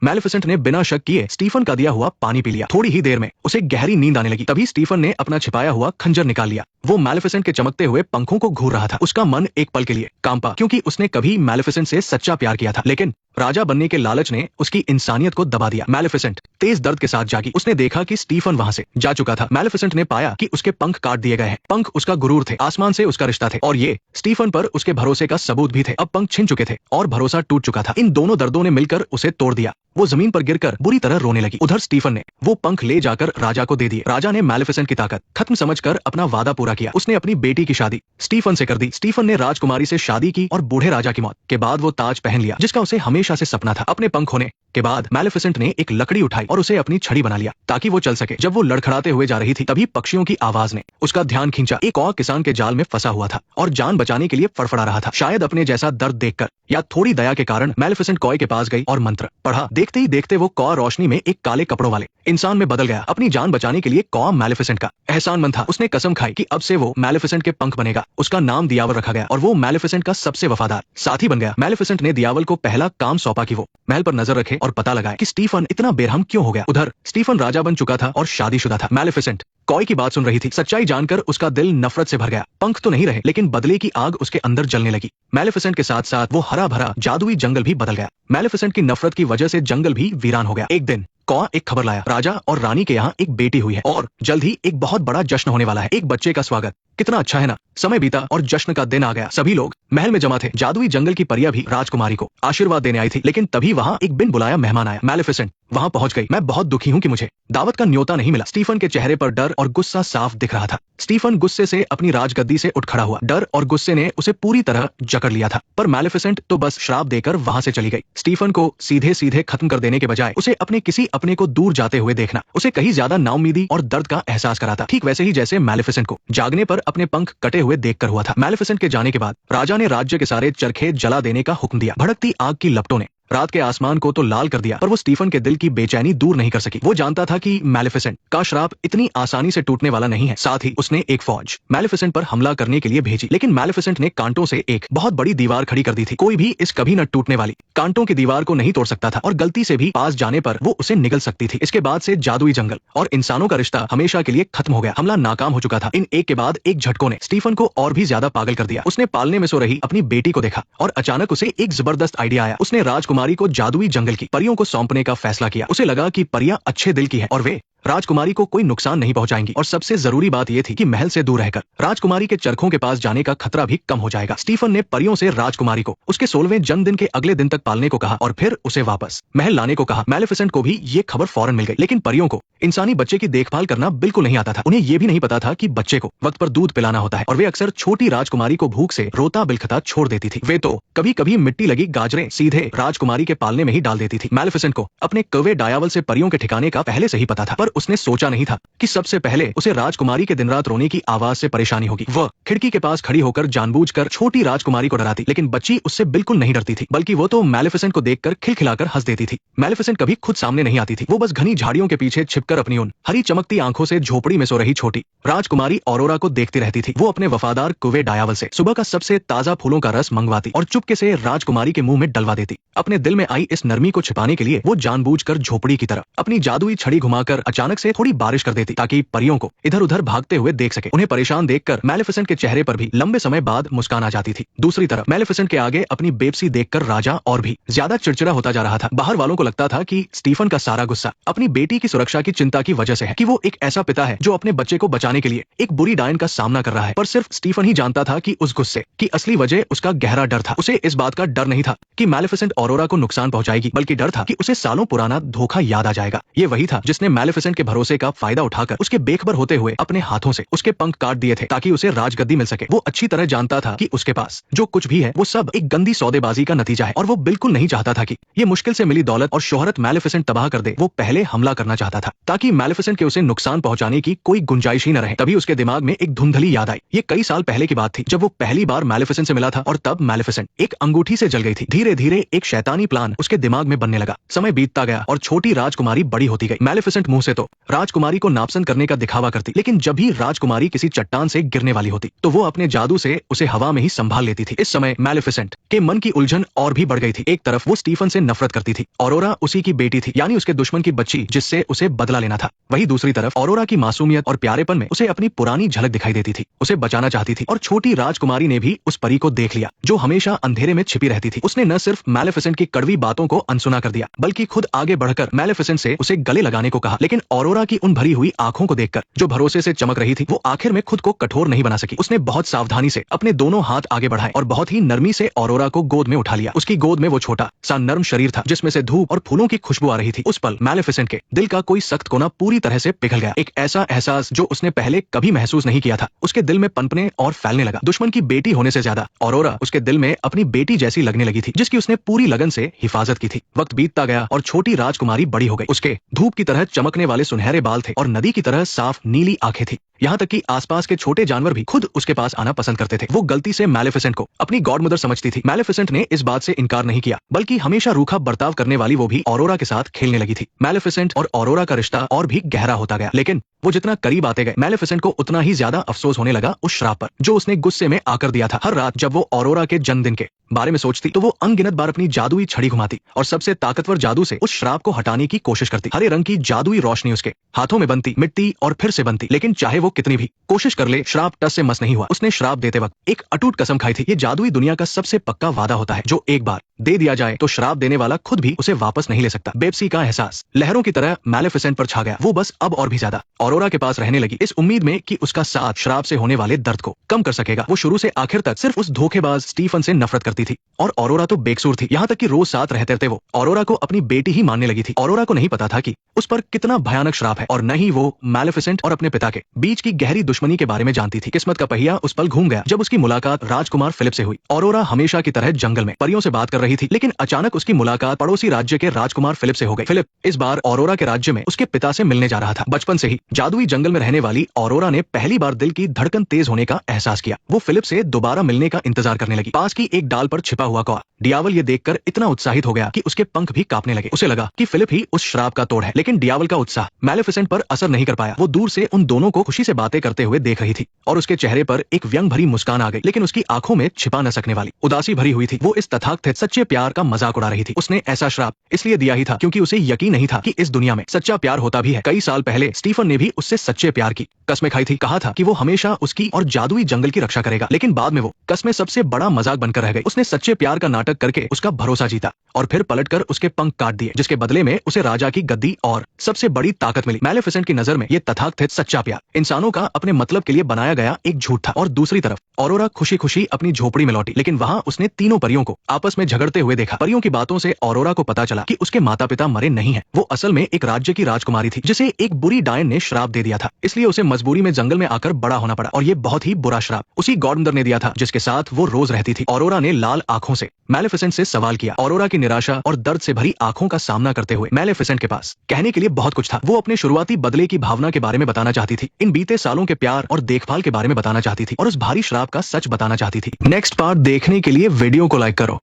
मैलेफिसेंट ने बिना शक किए स्टीफन का दिया हुआ पानी पी लिया। थोड़ी ही देर में उसे गहरी नींद आने लगी। तभी स्टीफन ने अपना छिपाया हुआ खंजर निकाल लिया। वो मैलेफिसेंट के चमकते हुए पंखों को घूर रहा था। उसका मन एक पल के लिए कांपा, क्योंकि उसने कभी मैलेफिसेंट से सच्चा प्यार किया था, लेकिन राजा बनने के लालच ने उसकी इंसानियत को दबा दिया। मैलेफिसेंट तेज दर्द के साथ जागी। उसने देखा कि स्टीफन वहां से जा चुका था। मैलेफिसेंट ने पाया कि उसके पंख काट दिए गए हैं। पंख उसका गुरूर थे, आसमान से उसका रिश्ता थे, और ये स्टीफन पर उसके भरोसे का सबूत भी थे। अब पंख छिन चुके थे और भरोसा टूट चुका था। इन दोनों दर्दों ने मिलकर उसे तोड़ दिया। वो जमीन पर गिरकर बुरी तरह रोने लगी। उधर स्टीफन ने वो पंख ले जाकर राजा को दे दिए। राजा ने मैलेफिसेंट की ताकत खत्म समझकर अपना वादा पूरा किया। उसने अपनी बेटी की शादी स्टीफन से कर दी। स्टीफन ने राजकुमारी से शादी की और बूढ़े राजा की मौत के बाद वो ताज पहन लिया जिसका उसे हमेशा से सपना था। अपने पंख होने के बाद मैलेफिसेंट ने एक लकड़ी उठाई और उसे अपनी छड़ी बना लिया ताकि वो चल सके। जब वो लड़खड़ाते हुए जा रही थी तभी पक्षियों की आवाज ने उसका ध्यान खींचा। एक और किसान के जाल में फंसा हुआ था और जान बचाने के लिए फड़फड़ा रहा था। शायद अपने जैसा दर्द देखकर या थोड़ी दया के कारण मैलेफिसेंट कॉय के पास गई और मंत्र पढ़ा। देखते ही देखते वो कॉ रोशनी में एक काले कपड़ों वाले इंसान में बदल गया। अपनी जान बचाने के लिए कॉ मैलेफिसेंट का एहसानमंद था। उसने कसम खाई कि अब से वो मैलेफिसेंट के पंख बनेगा। उसका नाम दियावल रखा गया और वो मैलेफिसेंट का सबसे वफादार साथी बन गया। मैलेफिसेंट ने दियावल को पहला काम सौंपा कि वो महल पर नजर रखे और पता लगाए कि स्टीफन इतना बेरहम क्यों हो गया। उधर स्टीफन राजा बन चुका था और शादीशुदा था। मैलेफिसेंट कॉय की बात सुन रही थी। सच्चाई जानकर उसका दिल नफरत से भर गया। पंख तो नहीं रहे, लेकिन बदले की आग उसके अंदर जलने लगी। मैलेफिसेंट के साथ साथ वो हरा भरा जादुई जंगल भी बदल गया। मैलेफिसेंट की नफरत की वजह से जंगल भी वीरान हो गया। एक दिन कॉ एक खबर लाया, राजा और रानी के यहाँ एक बेटी हुई है और जल्द ही एक बहुत बड़ा जश्न होने वाला है। एक बच्चे का स्वागत कितना अच्छा है ना। समय बीता और जश्न का दिन आ गया। सभी लोग महल में जमा थे। जादुई जंगल की परियां भी राजकुमारी को आशीर्वाद देने आई थी, लेकिन तभी वहाँ एक बिन बुलाया मेहमान आया। मैलेफिसेंट वहाँ पहुंच गई। मैं बहुत दुखी हूँ कि मुझे दावत का न्योता नहीं मिला। स्टीफन के चेहरे पर डर और गुस्सा साफ दिख रहा था। स्टीफन गुस्से से अपनी राजगद्दी से उठ खड़ा हुआ। डर और गुस्से ने उसे पूरी तरह जकड़ लिया था, पर मैलेफिसेंट तो बस श्राप देकर वहां से चली गई। स्टीफन को सीधे सीधे खत्म कर देने के बजाय उसे अपने किसी अपने को दूर जाते हुए देखना उसे कहीं ज्यादा नाउम्मीदी और दर्द का एहसास कराता। ठीक वैसे ही जैसे मैलेफिसेंट को जागने पर अपने पंख कटे हुए देखकर हुआ था। मैलेफिसेंट के जाने के बाद राजा ने राज्य के सारे चरखे जला देने का हुक्म दिया। भड़कती आग की लपटों ने रात के आसमान को तो लाल कर दिया, पर वो स्टीफन के दिल की बेचैनी दूर नहीं कर सकी। वो जानता था कि मैलेफिसेंट का श्राप इतनी आसानी से टूटने वाला नहीं है। साथ ही उसने एक फौज मैलेफिसेंट पर हमला करने के लिए भेजी, लेकिन मैलेफिसेंट ने कांटों से एक बहुत बड़ी दीवार खड़ी कर दी थी। कोई भी इस कभी न टूटने वाली कांटों की दीवार को नहीं तोड़ सकता था और गलती से भी पास जाने पर वो उसे निगल सकती थी। इसके बाद से जादुई जंगल और इंसानों का रिश्ता हमेशा के लिए खत्म हो गया। हमला नाकाम हो चुका था। इन एक के बाद एक झटकों ने स्टीफन को और भी ज्यादा पागल कर दिया। उसने पालने में सो रही अपनी बेटी को देखा और अचानक उसे एक जबरदस्त आइडिया आया। उसने राजकुमारी को जादुई जंगल की परियों को सौंपने का फैसला किया। उसे लगा कि परियां अच्छे दिल की हैं और वे राजकुमारी को कोई नुकसान नहीं पहुंचाएंगी। और सबसे जरूरी बात यह थी कि महल से दूर रहकर राजकुमारी के चरखों के पास जाने का खतरा भी कम हो जाएगा। स्टीफन ने परियों से राजकुमारी को उसके 16वें जन्मदिन के अगले दिन तक पालने को कहा और फिर उसे वापस महल लाने को कहा। मैलेफिसेंट को भी ये खबर फौरन मिल गई, लेकिन परियों को इंसानी बच्चे की देखभाल करना बिल्कुल नहीं आता था। उन्हें यह भी नहीं पता था कि बच्चे को वक्त पर दूध पिलाना होता है और वे अक्सर छोटी राजकुमारी को भूख से रोता बिलखता छोड़ देती थी। वे तो कभी कभी मिट्टी लगी गाजरें सीधे राजकुमारी के पालने में ही डाल देती थी। मैलेफिसेंट को अपने कौवे डायावल से परियों के ठिकाने का पहले से ही पता था, पर उसने सोचा नहीं था कि सबसे पहले उसे राजकुमारी के दिन रात रोने की आवाज से परेशानी होगी। वह खिड़की के पास खड़ी होकर जानबूझकर छोटी राजकुमारी को डराती, लेकिन बच्ची उससे बिल्कुल नहीं डरती थी, बल्कि वो तो मैलेफिसेंट को देखकर खिलखिलाकर हंस देती थी। मैलेफिसेंट कभी खुद सामने नहीं आती थी। वो बस घनी झाड़ियों के पीछे छिपकर अपनी उन हरी चमकती आंखों से झोपड़ी में सो रही छोटी राजकुमारी ऑरोरा को देखती रहती थी। वो अपने वफादार कुवे डायावल से सुबह का सबसे ताजा फूलों का रस मंगवाती और चुपके से राजकुमारी के मुंह में डलवा देती। अपने दिल में आई इस नरमी को छिपाने के लिए वो जानबूझकर झोपड़ी की तरफ अपनी जादुई छड़ी घुमाकर अचानक से थोड़ी बारिश कर देती ताकि परियों को इधर उधर भागते हुए देख सके। उन्हें परेशान देखकर मैलेफिसेंट के चेहरे पर भी लंबे समय बाद मुस्कान आ जाती थी। दूसरी तरफ मैलेफिसेंट के आगे अपनी बेबसी देखकर राजा और भी ज्यादा चिड़चिड़ा होता जा रहा था। बाहर वालों को लगता था कि स्टीफन का सारा गुस्सा अपनी बेटी की सुरक्षा की चिंता की वजह से है, कि वो एक ऐसा पिता है जो अपने बच्चे को बचाने के लिए एक बुरी डायन का सामना कर रहा है। पर सिर्फ स्टीफन ही जानता था कि उस गुस्से की असली वजह उसका गहरा डर था। उसे इस बात का डर नहीं था कि मैलेफिसेंट ऑरोरा को नुकसान पहुंचाएगी, बल्कि डर था कि उसे सालों पुराना धोखा याद आ जाएगा। ये वही था जिसने मैलेफिसेंट के भरोसे का फायदा उठाकर उसके बेखबर होते हुए अपने हाथों से उसके पंख काट दिए थे ताकि उसे राजगद्दी मिल सके। वो अच्छी तरह जानता था कि उसके पास जो कुछ भी है वो सब एक गंदी सौदेबाजी का नतीजा है और वो बिल्कुल नहीं चाहता था कि ये मुश्किल से मिली दौलत और शोहरत मैलेफिसेंट तबाह कर दे। वो पहले हमला करना चाहता था ताकि मैलेफिसेंट के उसे नुकसान पहुंचाने की कोई गुंजाइश ही न रहे। तभी उसके दिमाग में एक धुंधली याद आई। ये कई साल पहले की बात थी जब वो पहली बार मैलेफिसेंट से मिला था और तब मैलेफिसेंट एक अंगूठी से जल गई थी। धीरे धीरे एक शैतानी प्लान उसके दिमाग में बनने लगा। समय बीतता गया और छोटी राजकुमारी बड़ी होती गई। मैलेफिसेंट मुंह से तो राजकुमारी को नापसंद करने का दिखावा करती, लेकिन जब भी राजकुमारी किसी चट्टान से गिरने वाली होती तो वो अपने जादू से उसे हवा में ही संभाल लेती थी। इस समय मैलेफिसेंट के मन की उलझन और भी बढ़ गई थी। एक तरफ वो स्टीफन से नफरत करती थी, ऑरोरा उसी की बेटी थी, यानी उसके दुश्मन की बच्ची जिससे उसे बदला लेना था। वहीं दूसरी तरफ ऑरोरा की मासूमियत और प्यारेपन में उसे अपनी पुरानी झलक दिखाई देती थी, उसे बचाना चाहती थी। और छोटी राजकुमारी ने भी उस परी को देख लिया जो हमेशा अंधेरे में छिपी रहती थी। उसने न सिर्फ मैलेफिसेंट की कड़वी बातों को अनसुना कर दिया, बल्कि खुद आगे बढ़कर मैलेफिसेंट से उसे गले लगाने को कहा। लेकिन ऑरोरा की उन भरी हुई आंखों को देखकर जो भरोसे से चमक रही थी, वो आखिर में खुद को कठोर नहीं बना सकी। उसने बहुत सावधानी से अपने दोनों हाथ आगे बढ़ाए और बहुत ही नरमी से ऑरोरा को गोद में उठा लिया। उसकी गोद में वो छोटा सा नर्म शरीर था जिसमें से धूप और फूलों की खुशबू आ रही थी। उस पल मैलेफिसेंट के दिल का कोई सख्त कोना पूरी तरह से पिघल गया। एक ऐसा एहसास जो उसने पहले कभी महसूस नहीं किया था उसके दिल में पनपने और फैलने लगा। दुश्मन की बेटी होने से ज्यादा ऑरोरा उसके दिल में अपनी बेटी जैसी लगने लगी थी, जिसकी उसने पूरी लगन से हिफाजत की थी। वक्त बीतता गया और छोटी राजकुमारी बड़ी हो गई। उसके धूप की तरह चमकने वाले सुनहरे बाल थे और नदी की तरह साफ नीली आंखें थी। यहाँ तक कि आसपास के छोटे जानवर भी खुद उसके पास आना पसंद करते थे। वो गलती से मैलेफिसेंट को अपनी गॉडमदर समझती थी। मैलेफिसेंट ने इस बात से इनकार नहीं किया, बल्कि हमेशा रूखा बर्ताव करने वाली वो भी ऑरोरा के साथ खेलने लगी थी। मैलेफिसेंट और ऑरोरा का रिश्ता और भी गहरा होता गया, लेकिन वो जितना करीब आते गए मैलेफिसेंट को उतना ही ज्यादा अफसोस होने लगा उस श्राप पर जो उसने गुस्से में आकर दिया था। हर रात जब वो ऑरोरा के जन्मदिन के बारे में सोचती तो वो अनगिनत बार अपनी जादुई छड़ी घुमाती और सबसे ताकतवर जादू से उस श्राप को हटाने की कोशिश करती। हरे रंग की जादुई रोशनी उसके हाथों में बनती, मिट्टी और फिर से बनती, लेकिन चाहे वो कितनी भी कोशिश कर ले, श्राप टस से मस नहीं हुआ। उसने श्राप देते वक्त एक अटूट कसम खाई थी। ये जादुई दुनिया का सबसे पक्का वादा होता है जो एक बार दे दिया जाए तो श्राप देने वाला खुद भी उसे वापस नहीं ले सकता। बेबसी का एहसास लहरों की तरह मैलेफिसेंट पर छा गया। वो बस अब और भी ज्यादा ऑरोरा के पास रहने लगी, इस उम्मीद में कि उसका साथ श्राप से होने वाले दर्द को कम कर सकेगा। वो शुरू से आखिर तक सिर्फ उस धोखेबाज स्टीफन से नफरत करती थी और ऑरोरा तो बेकसूर थी। यहाँ तक कि रोज साथ रहते रहते वो ऑरोरा को अपनी बेटी ही मानने लगी थी। ऑरोरा को नहीं पता था कि उस पर कितना भयानक श्राप है और न ही वो मैलेफिसेंट और अपने पिता के बीच की गहरी दुश्मनी के बारे में जानती थी। किस्मत का पहिया उस पल घूम गया जब उसकी मुलाकात राजकुमार फिलिप से हुई। ऑरोरा हमेशा की तरह जंगल में परियों से बात कर रही थी, लेकिन अचानक उसकी मुलाकात पड़ोसी राज्य के राजकुमार फिलिप से हो गई। फिलिप इस बार ऑरोरा के राज्य में उसके पिता से मिलने जा रहा था। बचपन से ही जादुई जंगल में रहने वाली ऑरोरा ने पहली बार दिल की धड़कन तेज होने का एहसास किया। वो फिलिप से दोबारा मिलने का इंतजार करने लगी। पास की एक डाल पर छिपा हुआ कौआ डियावल ये देखकर इतना उत्साहित हो गया कि उसके पंख भी कांपने लगे। उसे लगा कि फिलिप ही उस श्राप का तोड़ है, लेकिन डियावल का उत्साह मैलेफिसेंट पर असर नहीं कर पाया। वो दूर से उन दोनों को खुशी से बातें करते हुए देख रही थी और उसके चेहरे पर एक व्यंग भरी मुस्कान आ गई, लेकिन उसकी आंखों में छिपा न सकने वाली उदासी भरी हुई थी। वो इस तथाकथित सच्चे प्यार का मजाक उड़ा रही थी। उसने ऐसा श्राप इसलिए दिया ही था क्योंकि उसे यकीन नहीं था कि इस दुनिया में सच्चा प्यार होता भी है। कई साल पहले स्टीफन ने भी उससे सच्चे प्यार की कस्में खाई थी। कहा था कि वो हमेशा उसकी और जादुई जंगल की रक्षा करेगा, लेकिन बाद में वो कस्में सबसे बड़ा मजाक बनकर रह गई। उसने सच्चे प्यार का नाटक करके उसका भरोसा जीता और फिर पलटकर उसके पंख काट दिए, जिसके बदले में उसे राजा की गद्दी और सबसे बड़ी ताकत मिली। मैलेफिसेंट की नजर में ये तथाकथित सच्चा प्यार इंसानों का अपने मतलब के लिए बनाया गया एक झूठ था। और दूसरी तरफ ऑरोरा खुशी खुशी अपनी झोपड़ी में लौटी, लेकिन वहां उसने तीनों परियों को आपस में झगड़ते हुए देखा। परियों की बातों से ऑरोरा को पता चला कि उसके माता पिता मरे नहीं है। वो असल में एक राज्य की राजकुमारी थी जिसे एक बुरी डायन ने श्राप दे दिया था, इसलिए उसे मजबूरी में जंगल में आकर बड़ा होना पड़ा। और ये बहुत ही बुरा श्राप उसी गॉडमदर ने दिया था जिसके साथ वो रोज रहती थी। ऑरोरा ने लाल आंखों से मैलेफिसेंट से सवाल किया। ऑरोरा की निराशा और दर्द से भरी आंखों का सामना करते हुए मैलेफिसेंट के पास कहने के लिए बहुत कुछ था। वो अपने शुरुआती बदले की भावना के बारे में बताना चाहती थी, इन बीते सालों के प्यार और देखभाल के बारे में बताना चाहती थी और उस भारी श्राप का सच बताना चाहती थी। नेक्स्ट पार्ट देखने के लिए वीडियो को लाइक करो।